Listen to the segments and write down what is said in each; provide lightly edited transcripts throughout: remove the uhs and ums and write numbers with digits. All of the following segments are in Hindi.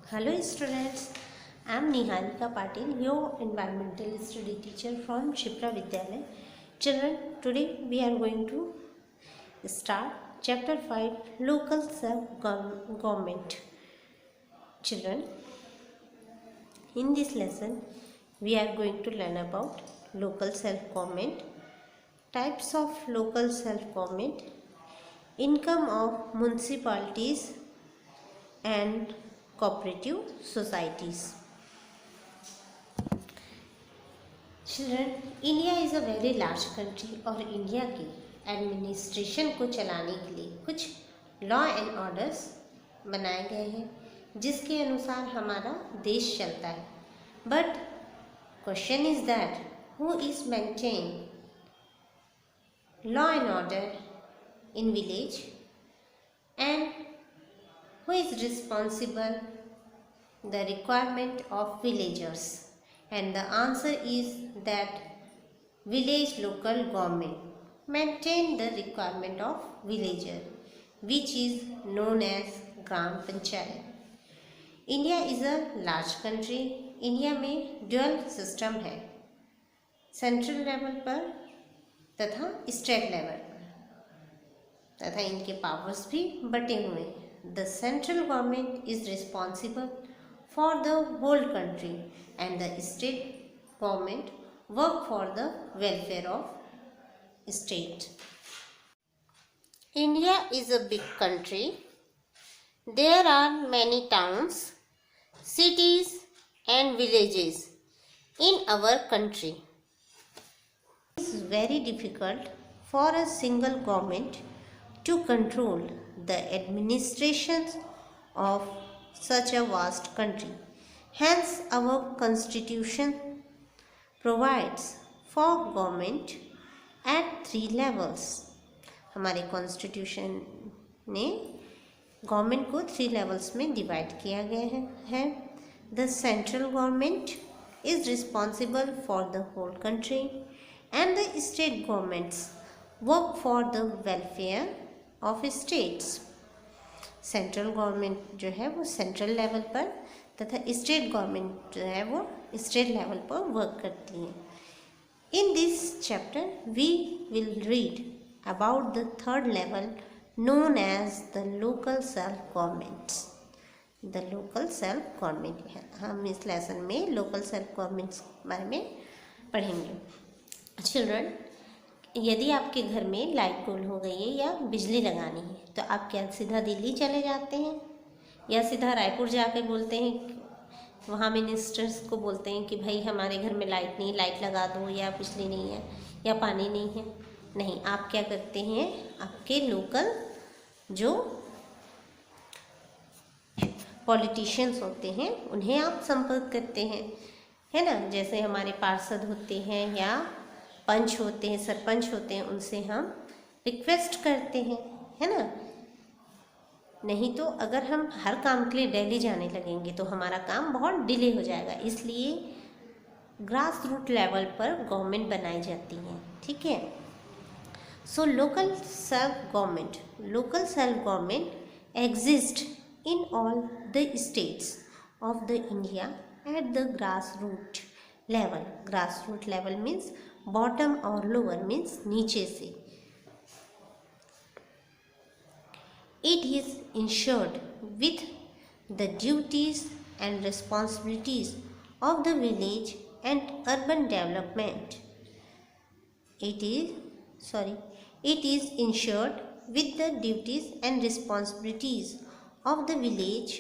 Hello students, I am Niharika Patil, your environmental study teacher from Shipra Vidyalaya. Children, today we are going to start chapter 5 Local Self-Government. Children, in this lesson we are going to learn about local self-government, types of local self-government, income of municipalities and cooperative societies. Children, India is a very large country और इंडिया के एडमिनिस्ट्रेशन को चलाने के लिए कुछ लॉ एंड ऑर्डर्स बनाए गए हैं जिसके अनुसार हमारा देश चलता है. But question is that who is maintain law and order in village and who is responsible the requirement of villagers. And the answer is that village local government maintain the requirement of villager, which is known as Gram Panchayat. India is a large country. India में ड्यूअल सिस्टम है, सेंट्रल लेवल पर तथा स्टेट लेवल पर, तथा इनके पावर्स भी बटे हुए हैं. The central government is responsible for the whole country and the state government work for the welfare of state. India is a big country. There are many towns, cities and villages in our country. It is very difficult for a single government to control the administration of such a vast country. Hence, our constitution provides for government at 3 levels. हमारे कॉन्स्टिट्यूशन ने गवर्नमेंट को 3 लेवल्स में डिवाइड किया गया है. The central government is responsible for the whole country and the state governments work for the welfare of states. Central government जो है वो सेंट्रल लेवल पर तथा स्टेट गवर्नमेंट जो है वो स्टेट लेवल पर वर्क करती है. In this chapter we will read about the third level known as the local self governments. The local self government है, हम इस लेसन में लोकल सेल्फ गवर्नमेंट्स के बारे में पढ़ेंगे. चिल्ड्रन, यदि आपके घर में लाइट गोल हो गई है या बिजली लगानी है तो आप क्या सीधा दिल्ली चले जाते हैं या सीधा रायपुर जाकर बोलते हैं, वहाँ मिनिस्टर्स को बोलते हैं कि भाई हमारे घर में लाइट नहीं, लाइट लगा दो, या बिजली नहीं है या पानी नहीं है? नहीं, आप क्या करते हैं, आपके लोकल जो पॉलिटिशियंस होते हैं उन्हें आप संपर्क करते हैं, है ना. जैसे हमारे पार्षद होते हैं या पंच होते हैं, सरपंच होते हैं, उनसे हम रिक्वेस्ट करते हैं, है ना. नहीं तो अगर हम हर काम के लिए दिल्ली जाने लगेंगे तो हमारा काम बहुत डिले हो जाएगा. इसलिए ग्रास रूट लेवल पर गवर्नमेंट बनाई जाती है, ठीक है. So local self government exist in all the states of the India at the grass root level. Grass root level means bottom और लोअर मीन्स नीचे से. It is ensured with the duties and responsibilities of the village and urban development. It is ensured with the duties and responsibilities of the village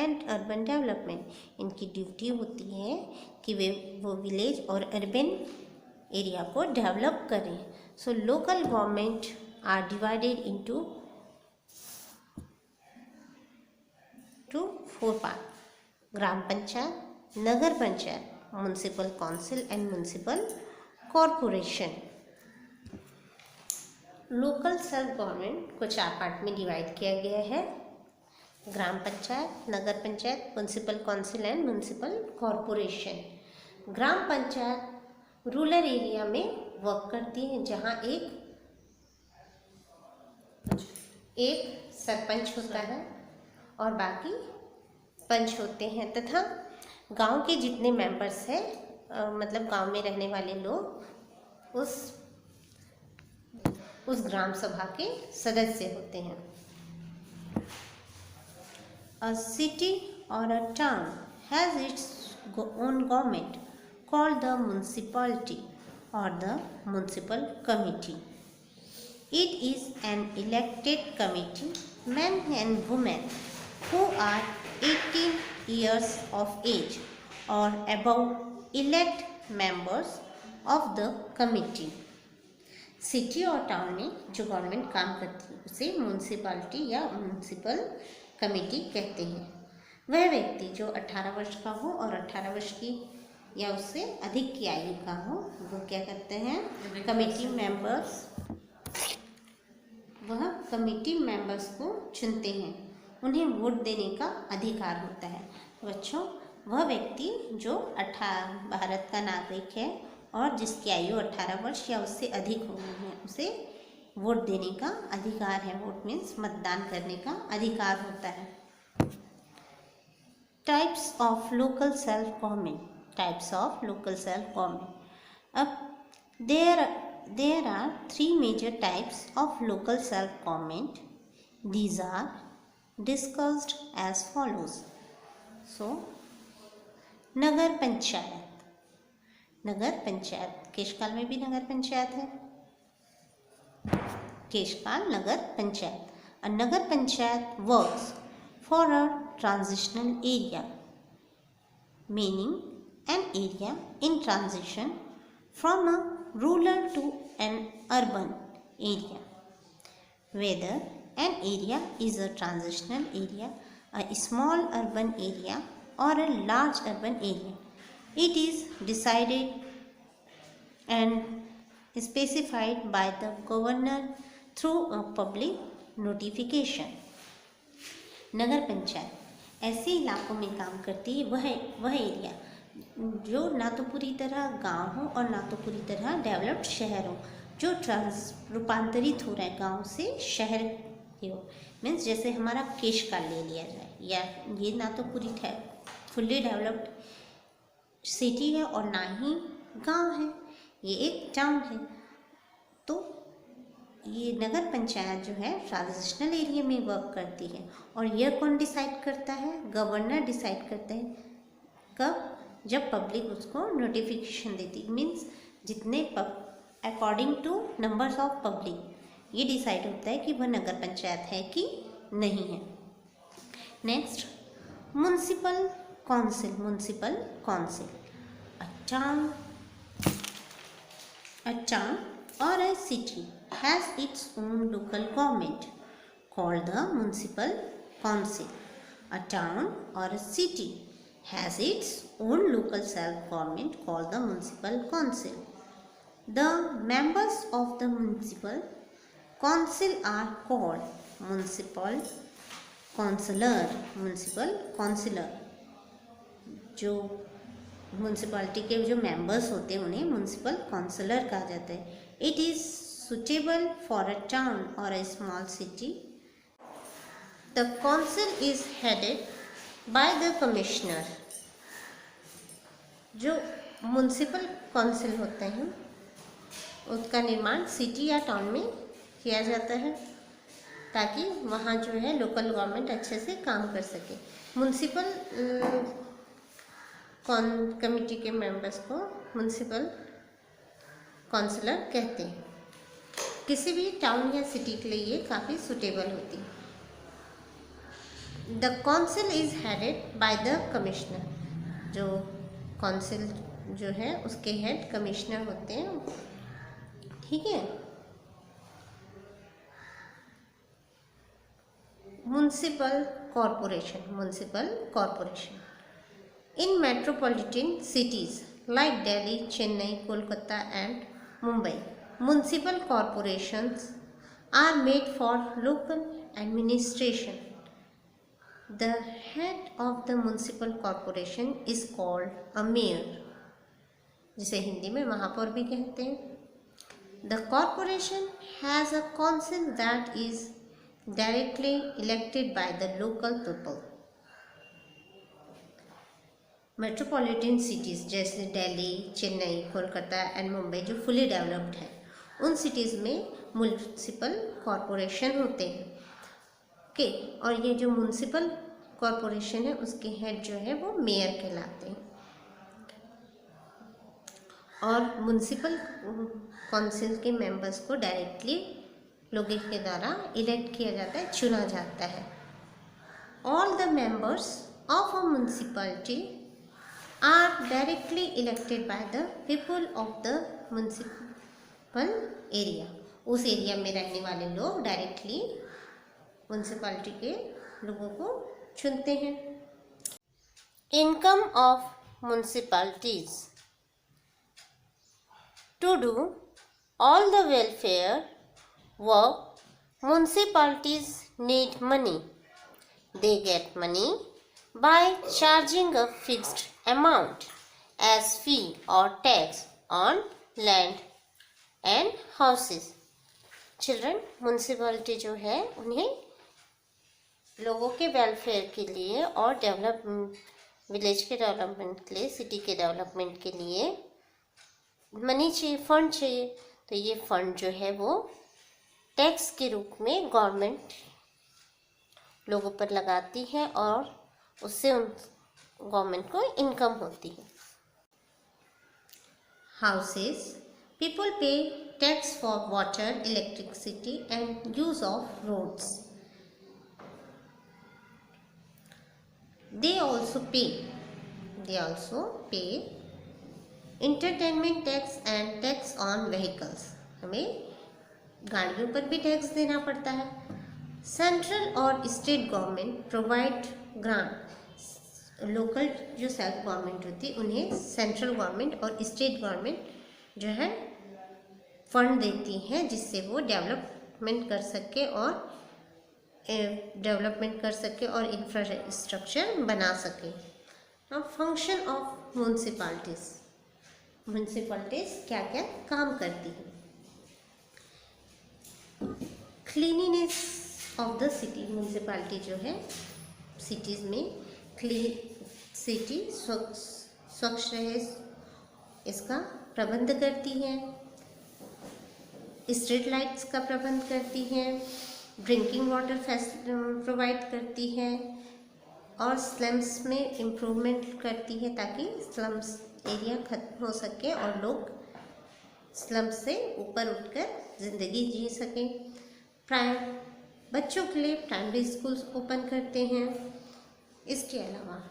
and urban development. इनकी ड्यूटी होती है कि वो विलेज और अर्बन एरिया को डेवलप करें. So local government are divided into 4 part: gram panchayat, nagar panchayat, municipal council and municipal corporation. Local self government को 4 पार्ट में डिवाइड किया गया है: gram panchayat, nagar panchayat, municipal council and municipal corporation. Gram panchayat rural area में वर्क करती है जहाँ एक सरपंच होता है और बाकी पंच होते हैं तथा गांव के जितने मेंबर्स हैं, मतलब गांव में रहने वाले लोग उस ग्राम सभा के सदस्य होते हैं। A city or a town has its own government called the municipality or the municipal committee. It is an elected committee, men and women who are 18 years of age or above elect members of the committee. City और टाउन में जो गवर्नमेंट काम करती है उसे म्यूनसिपालिटी या म्यूनसिपल कमेटी कहते हैं। वह व्यक्ति जो 18 वर्ष का हो और 18 वर्ष की या उससे अधिक की आयु का हो वो क्या करते हैं, कमेटी मेंबर्स, वह कमेटी मेंबर्स को चुनते हैं। उन्हें वोट देने का अधिकार होता है। बच्चों, वह व्यक्ति जो भारत का नागरिक है और जिसकी आयु 18 वर्ष या उससे अधिक हो गई है उसे वोट देने का अधिकार है। वोट मीन्स मतदान करने का अधिकार होता है। Types of local self government. Types of local self government. अब there are 3 major types of local self government. These are discussed as follows. So nagar panchayat. Nagar panchayat, Keshkal में भी नगर पंचायत है। Keshkal nagar panchayat. A nagar panchayat works for a transitional area, meaning an area in transition from a rural to an urban area. Whether an area is a transitional area, a small urban area और a large urban area, it is decided and specified by the governor through a public notification. नगर पंचायत ऐसे इलाकों में काम करती है वह एरिया जो ना तो पूरी तरह गांव हो और ना तो पूरी तरह डेवलप्ड शहर हो, जो रूपांतरित हो रहा है गांव से शहर हो। मीन्स जैसे हमारा केशकाल ले लिया जाए, या ये ना तो पूरी फुल्ली डेवलप्ड सिटी है और ना ही गांव है, ये एक टाउन है। तो ये नगर पंचायत जो है ट्रांजिशनल एरिया में वर्क करती है। और यह कौन डिसाइड करता है? गवर्नर डिसाइड करते हैं। कब? जब पब्लिक उसको नोटिफिकेशन देती, मीन्स जितने according two numbers of public ये डिसाइड होता है कि वह नगर पंचायत है कि नहीं है। Next, municipal council. Municipal council, a town or a city has its own local government called the municipal council. A town or a city has its own local self-government called the municipal council. The members of the municipal council are called municipal councillor. Municipal councillor, जो म्यूनसिपालिटी के जो मेंबर्स होते हैं उन्हें म्यूनसिपल काउंसलर कहा जाता है। It is suitable for a town और a small city. The council is headed by the commissioner. जो म्यूनसिपल काउंसिल होते हैं उसका निर्माण सिटी या टाउन में किया जाता है ताकि वहाँ जो है लोकल गवर्नमेंट अच्छे से काम कर सके। म्यूनसिपल कमेटी के मेंबर्स को म्यूनसिपल काउंसलर कहते हैं। किसी भी टाउन या सिटी के लिए ये काफ़ी सुटेबल होती है। The council is headed by the commissioner. जो काउंसिल जो है उसके हेड कमिश्नर होते हैं, ठीक है। Municipal corporation. Municipal corporation in metropolitan cities like Delhi, Chennai, Kolkata and Mumbai, municipal corporations are made for local administration. The head of the municipal corporation is called a mayor, जिसे हिंदी में महापौर भी कहते हैं। The corporation has a council that is directly elected by the local people. Metropolitan cities जैसे दिल्ली, चेन्नई, कोलकाता एंड मुंबई जो फुली डेवलप्ड है, उन सिटीज़ में म्युनिसिपल कॉरपोरेशन होते हैं। ओके, और ये जो म्युनिसिपल कॉरपोरेशन है उसके हेड जो है वो मेयर कहलाते हैं। और म्युनिसिपल काउंसिल के मेंबर्स को डायरेक्टली लोगों के द्वारा इलेक्ट किया जाता है, चुना जाता है। All the members of a municipality are directly elected by the people of the municipal area। उस एरिया में रहने वाले लोग डायरेक्टली म्युनिसिपैलिटी के लोगों को चुनते हैं। Income of municipalities to do all the welfare work municipalities need money. They get money by charging a fixed amount as fee or tax on land and houses। Children, municipality जो है उन्हें लोगों के वेलफेयर के लिए और विलेज के डेवलपमेंट के लिए, सिटी के डेवलपमेंट के लिए मनी चाहिए, फंड चाहिए। तो ये फंड जो है वो टैक्स के रूप में गवर्नमेंट लोगों पर लगाती है और उससे उन गवर्नमेंट को इनकम होती है। Houses, people pay tax for water, electricity and use of roads. They also pay entertainment tax and tax on vehicles. हमें गाड़ियों पर भी टैक्स देना पड़ता है। सेंट्रल और state government provide grant. Local जो सेल्फ गवर्नमेंट होती है उन्हें सेंट्रल गवर्नमेंट और स्टेट गवर्नमेंट जो है फंड देती हैं, जिससे वो डेवलपमेंट कर सके और इंफ्रास्ट्रक्चर बना सके। अब फंक्शन ऑफ म्युनिसिपैलिटीज क्या क्या काम करती हैं। Cleanliness of the city, municipality जो है सिटीज़ में सिटी स्वच्छ रहे इसका प्रबंध करती है। स्ट्रीट लाइट्स का प्रबंध करती है, ड्रिंकिंग वाटर प्रोवाइड करती है और स्लम्स में इम्प्रूवमेंट करती है ताकि स्लम्स एरिया खत्म हो सके और लोग स्लम्स से ऊपर उठकर ज़िंदगी जी सकें। बच्चों के लिए प्राइमरी स्कूल्स ओपन करते हैं। इसके अलावा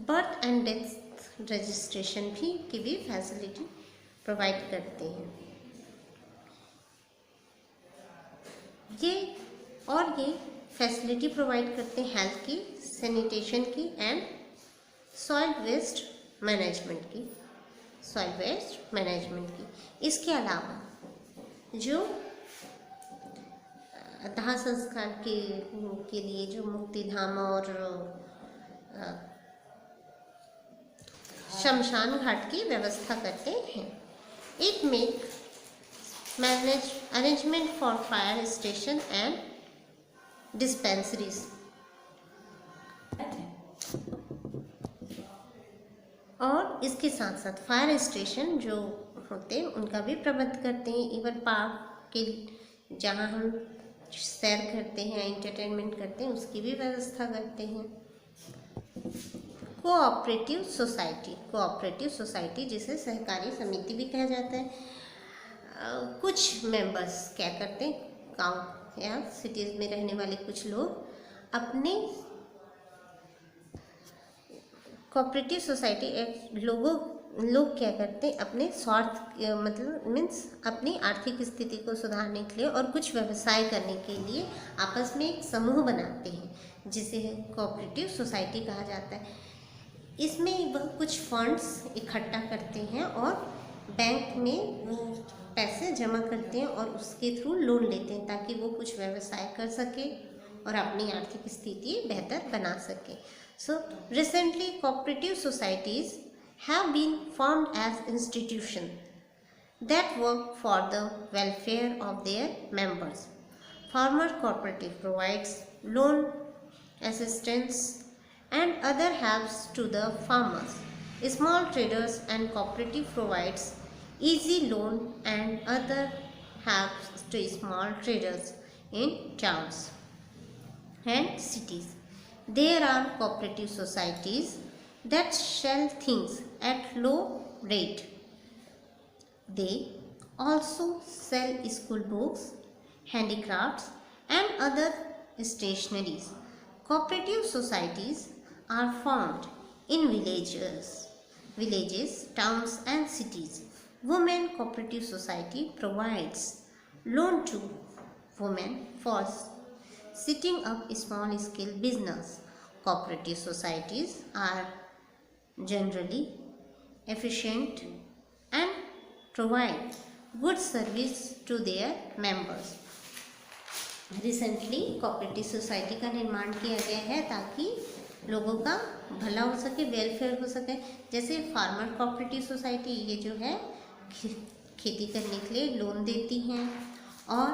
बर्थ एंड डेथ रजिस्ट्रेशन की भी फैसिलिटी प्रोवाइड करते हैं। ये फैसिलिटी प्रोवाइड करते हैं हेल्थ की, सैनिटेशन की एंड सॉइल वेस्ट मैनेजमेंट की। इसके अलावा जो दाह संस्कार के लिए जो मुक्तिधाम और शमशान घाट की व्यवस्था करते हैं। It manage arrangement for fire station and dispensaries. और इसके साथ साथ फायर स्टेशन जो होते हैं उनका भी प्रबंध करते हैं। इवन पार्क के जहाँ हम सैर करते हैं, एंटरटेनमेंट करते हैं, उसकी भी व्यवस्था करते हैं। कोऑपरेटिव सोसाइटी जिसे सहकारी समिति भी कहा जाता है। कुछ मेंबर्स क्या करते हैं, गांव या सिटीज़ में रहने वाले कुछ लोग अपने कोऑपरेटिव सोसाइटी लोग क्या करते हैं, अपने स्वार्थ अपनी आर्थिक स्थिति को सुधारने के लिए और कुछ व्यवसाय करने के लिए आपस में एक समूह बनाते हैं जिसे कोऑपरेटिव सोसाइटी कहा जाता है। इसमें वह कुछ फंड्स इकट्ठा करते हैं और बैंक में वो पैसे जमा करते हैं और उसके थ्रू लोन लेते हैं ताकि वो कुछ व्यवसाय कर सके और अपनी आर्थिक स्थिति बेहतर बना सके। So recently cooperative societies have been formed as institutions that work for the welfare of their members. Farmer cooperative provides loan assistance and other helps to the farmers. Small traders and cooperative provides easy loan and other helps to small traders in towns and cities. There are cooperative societies that sell things at low rate. They also sell school books, handicrafts and other stationeries. Cooperative societies are formed in villages, towns and cities. Women Cooperative Society provides loan to women for setting up small scale business. Cooperative societies are generally efficient and provide good service to their members. Recently cooperative society का निर्माण किया गया है ताकि लोगों का भला हो सके, वेलफेयर हो सके। जैसे फार्मर कोऑपरेटिव सोसाइटी, ये जो है खेती करने के लिए लोन देती हैं, और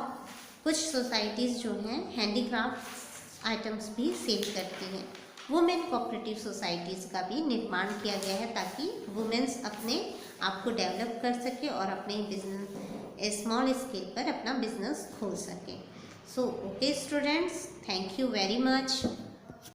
कुछ सोसाइटीज़ जो हैं हैंडीक्राफ्ट आइटम्स भी सेल करती हैं। वुमेन कोऑपरेटिव सोसाइटीज़ का भी निर्माण किया गया है ताकि वुमेन्स अपने आप को डेवलप कर सके और अपने बिजनेस स्मॉल स्केल पर अपना बिजनेस खोल सकें। So, okay students, thank you very much.